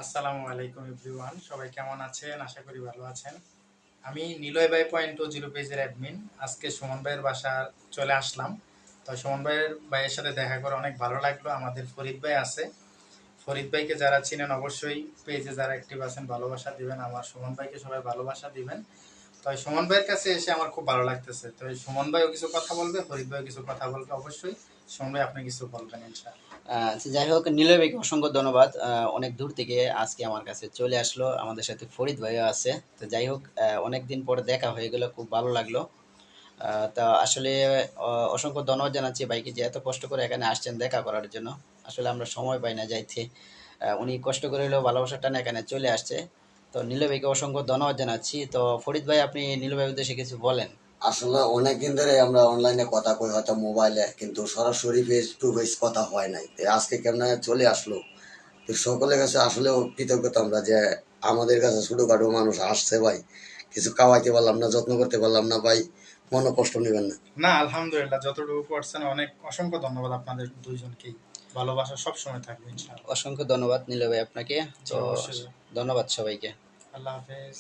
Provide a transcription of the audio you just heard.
আসসালামু আলাইকুম এভরিওয়ান, সবাই কেমন আছেন? আশা করি ভালো আছেন। আমি নিলয় ভাই .20 পেজের অ্যাডমিন। আজকে সুমন ভাইয়ের বাসা চলে আসলাম। তো সুমন ভাইয়ের সাথে দেখা করে অনেক ভালো লাগলো। আমাদের ফরিদ ভাই আছে, ফরিদ ভাইকে যারা চিনেন অবশ্যই পেজে যারা অ্যাক্টিভ আছেন ভালোবাসা দিবেন, আমার সুমন ভাইকে সবাই ভালোবাসা দিবেন। তো এই সুমন ভাইয়ের কাছে এসে আমার খুব ভালো লাগতেছে। তো এই সুমন ভাইও কিছু কথা বলবে, ফরিদ ভাইও কিছু কথা বলবে। অবশ্যই সুমন ভাই আপনি কিছু বলবেন ইনশাআল্লাহ। যাই হোক, নিলয় ভাইকে অসংখ্য ধন্যবাদ। অনেক দূর থেকে আজকে আমার কাছে চলে আসলো, আমাদের সাথে ফরিদ ভাইও আছে। তো যাই হোক, অনেকদিন পরে দেখা হয়ে গেল, খুব ভালো লাগলো। তা আসলে অসংখ্য ধন্যবাদ জানাচ্ছি ভাইকে যে এত কষ্ট করে এখানে আসছেন দেখা করার জন্য। আসলে আমরা সময় পাই না যাইতে, উনি কষ্ট করে হলেও ভালোবাসার টানে এখানে চলে আসছে। তো নিলয় ভাইকে অসংখ্য ধন্যবাদ জানাচ্ছি। তো ফরিদ ভাই, আপনি নিলয় ভাইয়ের উদ্দেশ্যে কিছু বলেন। আসলে অনেকদিন ধরে আমরা অনলাইনে কথা কই, হয়তো মোবাইলে, কিন্তু সরাসরি ফেস টু ফেস কথা হয় নাই। তো আজকে কেমন চলে আসলো, তো সকলের কাছে আসলেও কৃতজ্ঞতা আমরা যে আমাদের কাছে ছোটখাটো মানুষ আসছে ভাই। কিছু খাওয়াইতে পারলাম না, যত্ন করতে পারলাম না ভাই, মনে কষ্ট নেবেন না। না, আলহামদুলিল্লাহ, যতটুকু করছেন অনেক অসংখ্য ধন্যবাদ আপনাদের দুইজনকেই। ভালোবাসা সব সময় থাকবে ইনশাআল্লাহ। অসংখ্য ধন্যবাদ নিলয় ভাই আপনাকে। জি তো অবশ্যই। ধন্যবাদ সবাইকে। আল্লাহ হাফেজ।